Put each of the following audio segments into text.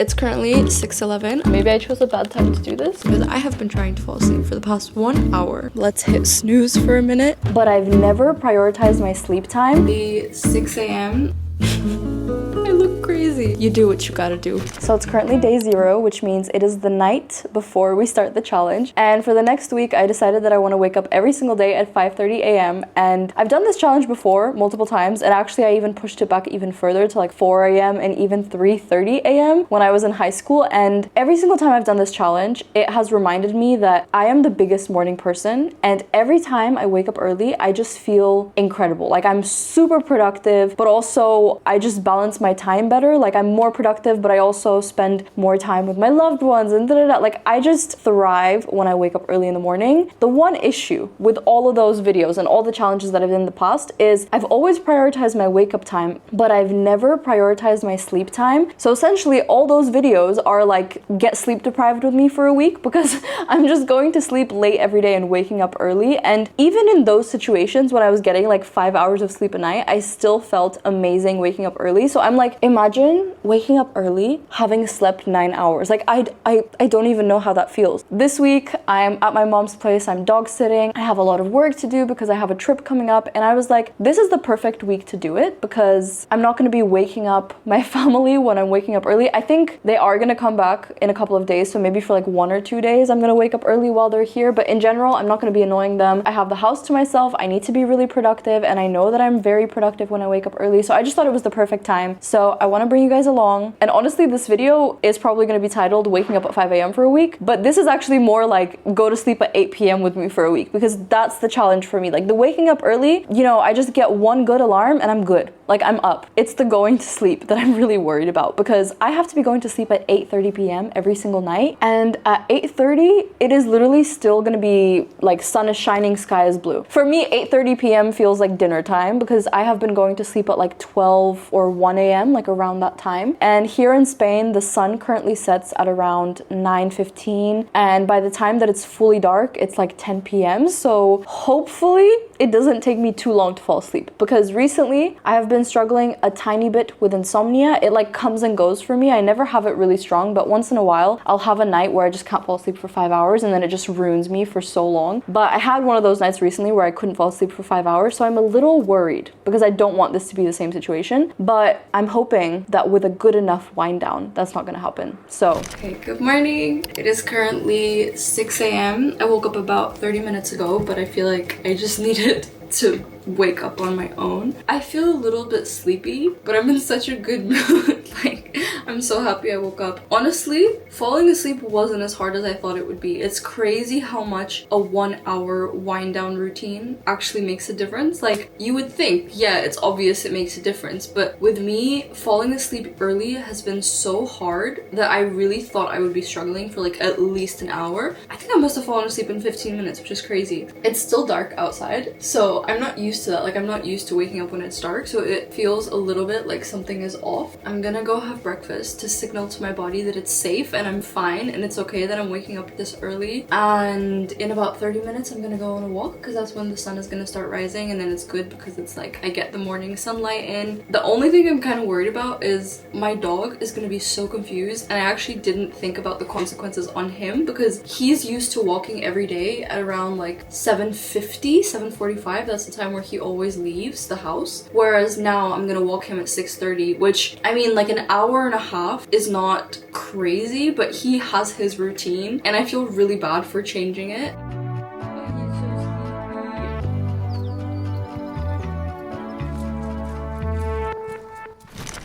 It's currently 6:11. Maybe I chose a bad time to do this because I have been trying to fall asleep for the past 1 hour. Let's hit snooze for a minute. But I've never prioritized my sleep time. The 6 a.m. I look crazy. You do what you gotta do. So it's currently day 0, which means it is the night before we start the challenge. And for the next week, I decided that I want to wake up every single day at 5:30 a.m. And I've done this challenge before multiple times. And actually, I even pushed it back even further to like 4 a.m. and even 3:30 a.m. when I was in high school. And every single time I've done this challenge, it has reminded me that I am the biggest morning person. And every time I wake up early, I just feel incredible. Like I'm super productive, but also I just balance my time better. Like I'm more productive, but I also spend more time with my loved ones and like I just thrive when I wake up early in the morning. The one issue with all of those videos and all the challenges that I've done in the past is I've always prioritized my wake up time, but I've never prioritized my sleep time. So essentially all those videos are like get sleep deprived with me for a week because I'm just going to sleep late every day and waking up early. And even in those situations when I was getting like 5 hours of sleep a night, I still felt amazing waking up early. So I'm like, imagine waking up early having slept 9 hours. Like I don't even know how that feels. This week I'm at my mom's place, I'm dog sitting. I have a lot of work to do because I have a trip coming up, and I was like, this is the perfect week to do it because I'm not going to be waking up my family when I'm waking up early. I think they are going to come back in a couple of days, so maybe for like 1 or 2 days I'm going to wake up early while they're here, but in general I'm not going to be annoying them. I have the house to myself. I need to be really productive, and I know that I'm very productive when I wake up early, so I just thought it was the perfect time. So I want to bring you guys along. And honestly, this video is probably going to be titled waking up at 5 a.m. for a week, but this is actually more like go to sleep at 8 p.m. with me for a week, because that's the challenge for me. Like the waking up early, you know, I just get one good alarm and I'm good. Like I'm up. It's the going to sleep that I'm really worried about, because I have to be going to sleep at 8:30 p.m. every single night. And at 8:30, it is literally still going to be like sun is shining, sky is blue. For me, 8:30 p.m. feels like dinner time because I have been going to sleep at like 12 or 1 a.m. like around that time. And here in Spain, the sun currently sets at around 9:15, and by the time that it's fully dark, it's like 10 p.m. So hopefully it doesn't take me too long to fall asleep, because recently I have been struggling a tiny bit with insomnia. It like comes and goes for me. I never have it really strong, but once in a while I'll have a night where I just can't fall asleep for 5 hours, and then it just ruins me for so long. But I had one of those nights recently where I couldn't fall asleep for 5 hours, so I'm a little worried because I don't want this to be the same situation. But I'm hoping that with a good enough wind down, that's not gonna happen. So okay, good morning. It is currently 6 a.m. I woke up about 30 minutes ago, but I feel like I just needed to wake up on my own. I feel a little bit sleepy, but I'm in such a good mood. Like, I'm so happy I woke up. Honestly, falling asleep wasn't as hard as I thought it would be. It's crazy how much a 1 hour wind down routine actually makes a difference. Like, you would think, yeah, it's obvious it makes a difference, but with me, falling asleep early has been so hard that I really thought I would be struggling for like at least an hour. I think I must have fallen asleep in 15 minutes, which is crazy. It's still dark outside, so I'm not used to that. Like, I'm not used to waking up when it's dark, so it feels a little bit like something is off. I'm gonna go have breakfast to signal to my body that it's safe and I'm fine and it's okay that I'm waking up this early. And in about 30 minutes I'm gonna go on a walk, because that's when the sun is gonna start rising, and then it's good because it's like I get the morning sunlight in. The only thing I'm kind of worried about is my dog is gonna be so confused, and I actually didn't think about the consequences on him because he's used to walking every day at around like 7:50, 7:45. That's the time where he always leaves the house, whereas now I'm gonna walk him at 6:30, which, I mean, like an hour and a half is not crazy, but he has his routine and I feel really bad for changing it.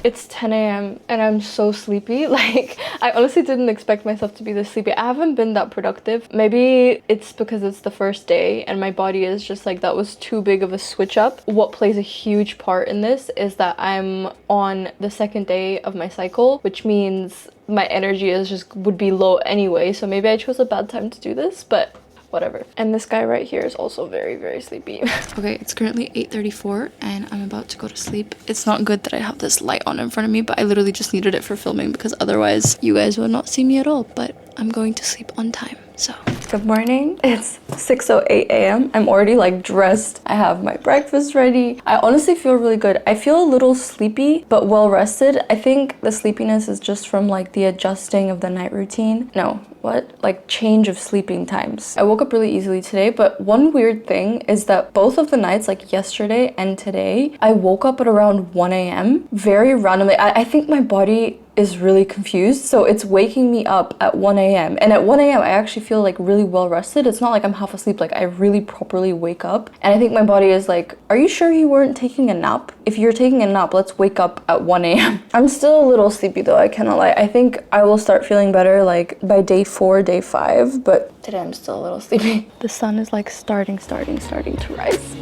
It's 10 a.m. and I'm so sleepy. Like, I honestly didn't expect myself to be this sleepy. I haven't been that productive. Maybe it's because it's the first day and my body is just like, that was too big of a switch up. What plays a huge part in this is that I'm on the second day of my cycle, which means my energy is just would be low anyway. So maybe I chose a bad time to do this, but whatever. And this guy right here is also very, very sleepy. Okay, it's currently 8:34 and I'm about to go to sleep. It's not good that I have this light on in front of me, but I literally just needed it for filming because otherwise you guys will not see me at all. But I'm going to sleep on time, so Good morning. It's 6:08 a.m. I'm already like dressed. I have my breakfast ready. I honestly feel really good. I feel a little sleepy, but well rested. I think the sleepiness is just from like the adjusting of the night routine. No, what? Like change of sleeping times. I woke up really easily today, but one weird thing is that both of the nights, like yesterday and today, I woke up at around 1 a.m. very randomly. I think my body is really confused, so it's waking me up at 1 a.m. and at 1 a.m. I actually feel like really well rested. It's not like I'm half asleep, like I really properly wake up, and I think my body is like, are you sure you weren't taking a nap? If you're taking a nap, let's wake up at 1 a.m. I'm still a little sleepy though, I cannot lie. I think I will start feeling better like by day 4, day 5, but today I'm still a little sleepy. The sun is like starting to rise.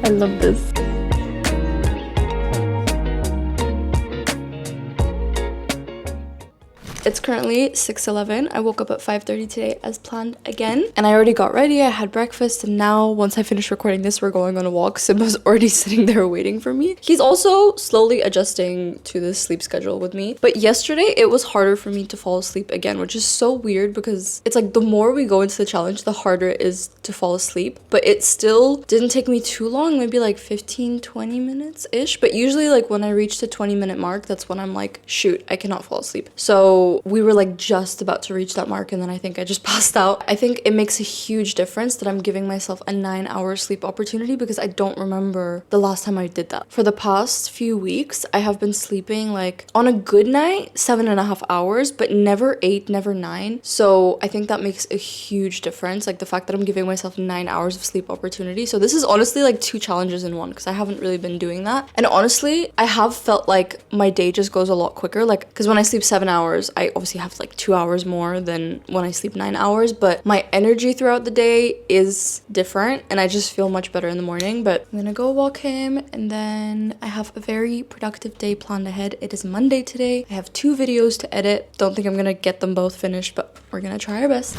I love this. It's currently 6:11. I woke up at 5:30 today as planned again. And I already got ready, I had breakfast, and now once I finish recording this, we're going on a walk. Simba's already sitting there waiting for me. He's also slowly adjusting to this sleep schedule with me. But yesterday, it was harder for me to fall asleep again, which is so weird because it's like the more we go into the challenge, the harder it is to fall asleep. But it still didn't take me too long, maybe like 15-20 minutes-ish. But usually like when I reach the 20-minute mark, that's when I'm like, shoot, I cannot fall asleep. So we were like just about to reach that mark, and then I think I just passed out. I think it makes a huge difference that I'm giving myself a 9-hour sleep opportunity because I don't remember the last time I did that. For the past few weeks, I have been sleeping like on a good night 7.5 hours, but never 8, never 9. So I think that makes a huge difference, like the fact that I'm giving myself 9 hours of sleep opportunity. So this is honestly like 2 challenges in one because I haven't really been doing that. And honestly, I have felt like my day just goes a lot quicker, like because when I sleep 7 hours, I obviously have like 2 hours more than when I sleep 9 hours, but my energy throughout the day is different and I just feel much better in the morning. But I'm gonna go walk him, and then I have a very productive day planned ahead. It is Monday today. I have 2 videos to edit. Don't think I'm gonna get them both finished, but we're gonna try our best.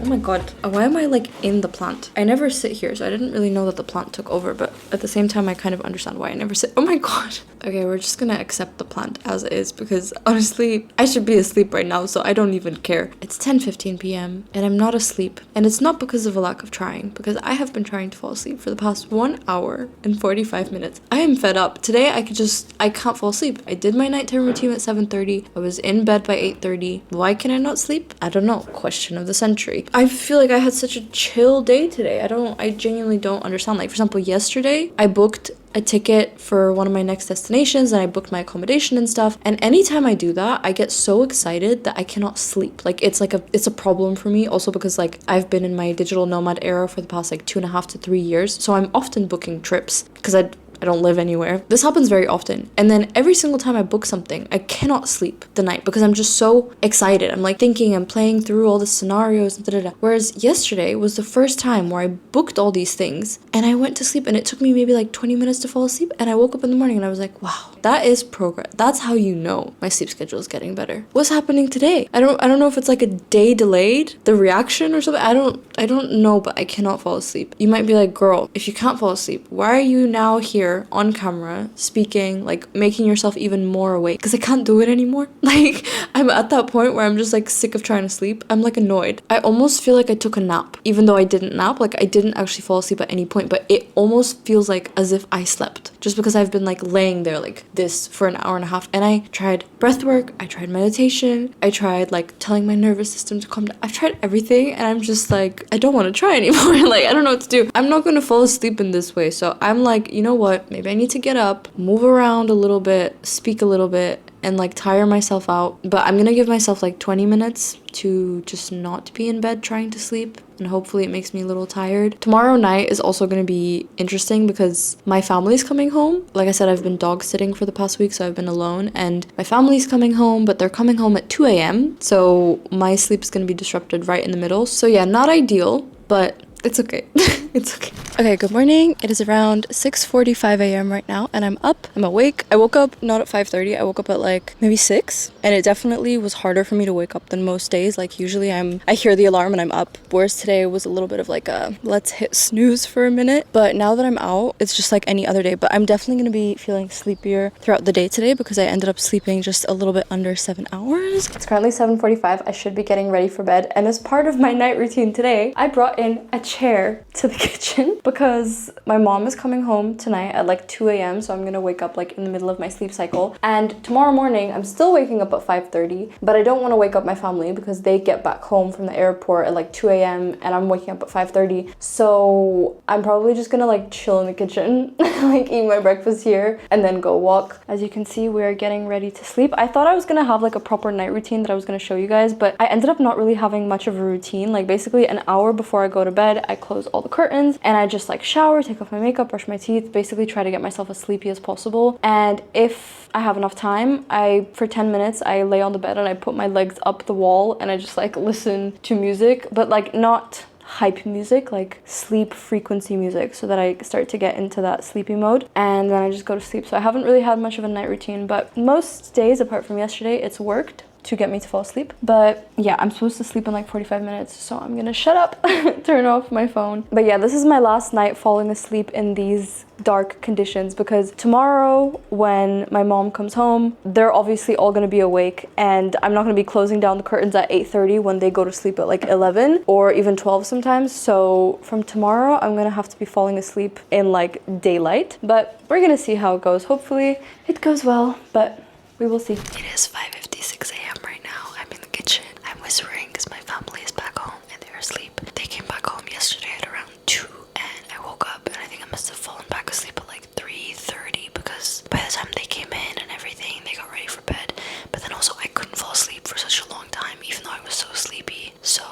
Oh my god, why am I like in the plant? I never sit here, so I didn't really know that the plant took over, but at the same time I kind of understand why I never sit. Oh my god. Okay, we're just gonna accept the plant as is because honestly, I should be asleep right now, so I don't even care. It's 10:15 p.m. and I'm not asleep, and it's not because of a lack of trying, because I have been trying to fall asleep for the past 1 hour and 45 minutes. I am fed up. Today I can't fall asleep. I did my nighttime routine at 7:30. I was in bed by 8:30. Why can I not sleep? I don't know. Question of the century. I feel like I had such a chill day today. I genuinely don't understand. Like for example, yesterday I booked a ticket for one of my next destinations and I booked my accommodation and stuff, and anytime I do that I get so excited that I cannot sleep. Like it's a problem for me, also because like I've been in my digital nomad era for the past like 2.5 to 3 years, so I'm often booking trips because I don't live anywhere. This happens very often. And then every single time I book something, I cannot sleep the night because I'm just so excited. I'm like thinking, I'm playing through all the scenarios and da-da-da. Whereas yesterday was the first time where I booked all these things and I went to sleep, and it took me maybe like 20 minutes to fall asleep, and I woke up in the morning and I was like, wow, that is progress. That's how you know my sleep schedule is getting better. What's happening today? I don't know if it's like a day delayed, the reaction or something. I don't know, but I cannot fall asleep. You might be like, girl, if you can't fall asleep, why are you now here on camera speaking, like making yourself even more awake? Because I can't do it anymore. Like I'm at that point where I'm just like sick of trying to sleep. I'm like annoyed. I almost feel like I took a nap, even though I didn't nap. Like I didn't actually fall asleep at any point, but it almost feels like as if I slept, just because I've been like laying there like this for an hour and a half. And I tried breath work, I tried meditation, I tried like telling my nervous system to calm down. I've tried everything, and I'm just like, I don't want to try anymore. Like I don't know what to do. I'm not going to fall asleep in this way. So I'm like, you know what, maybe I need to get up, move around a little bit, speak a little bit, and like tire myself out. But I'm gonna give myself like 20 minutes to just not be in bed trying to sleep, and hopefully it makes me a little tired. Tomorrow night is also gonna be interesting because my family's coming home. Like I said, I've been dog sitting for the past week, so I've been alone, and my family's coming home, but they're coming home at 2 a.m. So my sleep is gonna be disrupted right in the middle. So yeah, not ideal, but it's okay. It's okay. Okay, good morning. It is around 6:45 a.m. right now and I'm up. I'm awake. I woke up not at 5:30. I woke up at like maybe 6, and it definitely was harder for me to wake up than most days. Like usually I hear the alarm and I'm up. Whereas today was a little bit of like a let's hit snooze for a minute. But now that I'm out, it's just like any other day. But I'm definitely going to be feeling sleepier throughout the day today because I ended up sleeping just a little bit under 7 hours. It's currently 7:45. I should be getting ready for bed. And as part of my night routine today, I brought in a chair to the kitchen because my mom is coming home tonight at like 2 a.m. So I'm gonna wake up like in the middle of my sleep cycle. And tomorrow morning, I'm still waking up at 5:30, but I don't want to wake up my family because they get back home from the airport at like 2 a.m. and I'm waking up at 5:30. So I'm probably just gonna like chill in the kitchen, like eat my breakfast here and then go walk. As you can see, we're getting ready to sleep. I thought I was gonna have like a proper night routine that I was gonna show you guys, but I ended up not really having much of a routine. Like basically an hour before I go to bed, I close all the curtains and I just like shower, take off my makeup, brush my teeth, basically try to get myself as sleepy as possible. And if I have enough time, for 10 minutes, I lay on the bed and I put my legs up the wall and I just like listen to music, but like not hype music, like sleep frequency music, so that I start to get into that sleepy mode and then I just go to sleep. So I haven't really had much of a night routine, but most days apart from yesterday, it's worked to get me to fall asleep. But yeah, I'm supposed to sleep in like 45 minutes, so I'm gonna shut up, turn off my phone. But yeah, this is my last night falling asleep in these dark conditions because tomorrow when my mom comes home, they're obviously all gonna be awake and I'm not gonna be closing down the curtains at 8:30 when they go to sleep at like 11 or even 12 sometimes. So from tomorrow, I'm gonna have to be falling asleep in like daylight, but we're gonna see how it goes. Hopefully it goes well, but we will see. It is 5:56 a.m. right now. I'm in the kitchen. I'm whispering because my family is back home and they're asleep. They came back home yesterday at around 2 and I woke up and I think I must have fallen back asleep at like 3:30 because by the time they came in and everything, they got ready for bed. But then also I couldn't fall asleep for such a long time even though I was so sleepy. So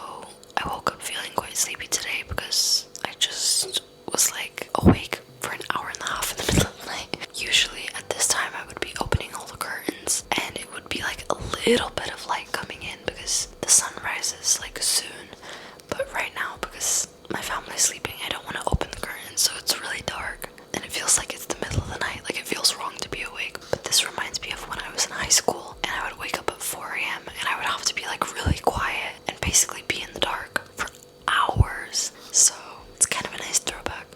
I woke up feeling quite sleepy today because I just was like awake for an hour and a half in the middle of the night. Usually at this time I would be opening all the curtains and it would be like a little bit of light coming in because the sun rises like soon. But right now, because my family's sleeping, I don't want to open the curtains, so it's really dark and it feels like it's the middle of the night. Like it feels wrong to be awake. But this reminds me of when I was in high school and I would wake up at 4 a.m. and I would have to be like really quiet and basically be in the dark for hours. So it's kind of a nice throwback.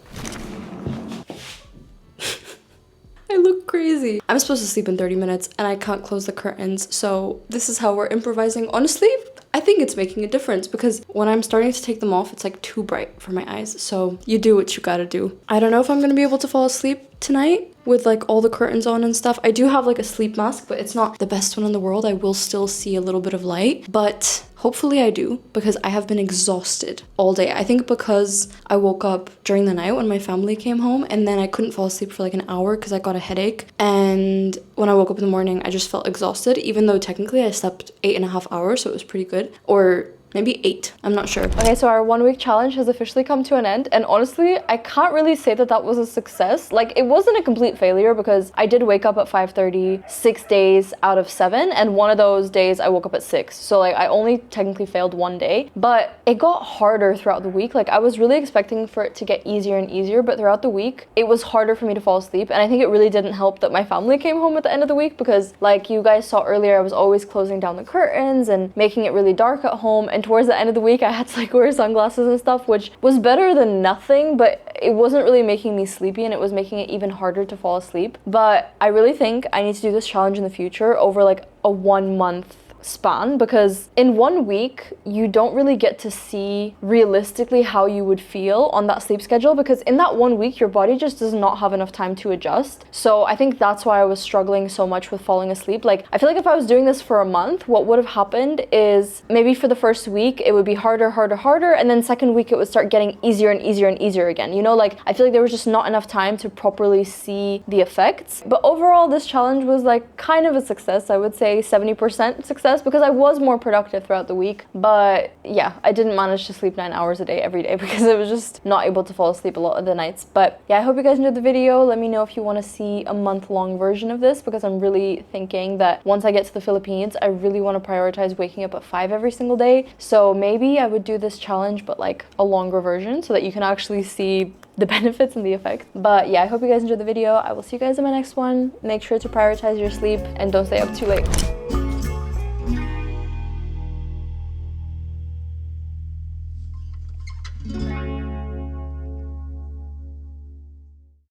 I look crazy. I'm supposed to sleep in 30 minutes and I can't close the curtains, so this is how we're improvising. Honestly, I think it's making a difference because when I'm starting to take them off, it's like too bright for my eyes. So you do what you gotta do. I don't know if I'm gonna be able to fall asleep tonight with like all the curtains on and stuff. I do have like a sleep mask, but it's not the best one in the world. I will still see a little bit of light, but hopefully I do because I have been exhausted all day. I think because I woke up during the night when my family came home and then I couldn't fall asleep for like an hour because I got a headache. And when I woke up in the morning, I just felt exhausted, even though technically I slept 8.5 hours, so it was pretty good. Or maybe 8, I'm not sure. Okay, so our 1-week challenge has officially come to an end, and honestly, I can't really say that that was a success. Like, it wasn't a complete failure because I did wake up at 5:30 6 days out of 7, and one of those days I woke up at 6. So like, I only technically failed one day, but it got harder throughout the week. Like, I was really expecting for it to get easier and easier, but throughout the week, it was harder for me to fall asleep, and I think it really didn't help that my family came home at the end of the week because, like you guys saw earlier, I was always closing down the curtains and making it really dark at home, and towards the end of the week I had to like wear sunglasses and stuff, which was better than nothing, but it wasn't really making me sleepy and it was making it even harder to fall asleep. But I really think I need to do this challenge in the future over like a 1-month span, because in 1 week you don't really get to see realistically how you would feel on that sleep schedule, because in that 1 week your body just does not have enough time to adjust. So I think that's why I was struggling so much with falling asleep. Like, I feel like if I was doing this for a month, what would have happened is maybe for the first week it would be harder, and then second week it would start getting easier and easier and easier again. You know, like, I feel like there was just not enough time to properly see the effects. But overall, this challenge was like kind of a success. I would say 70% success. success because I was more productive throughout the week. But yeah, I didn't manage to sleep 9 hours a day every day because I was just not able to fall asleep a lot of the nights. But yeah, I hope you guys enjoyed the video. Let me know if you want to see a month-long version of this, because I'm really thinking that once I get to the Philippines, I really want to prioritize waking up at 5 every single day. So maybe I would do this challenge, but like a longer version so that you can actually see the benefits and the effects. But yeah, I hope you guys enjoyed the video. I will see you guys in my next one. Make sure to prioritize your sleep and don't stay up too late.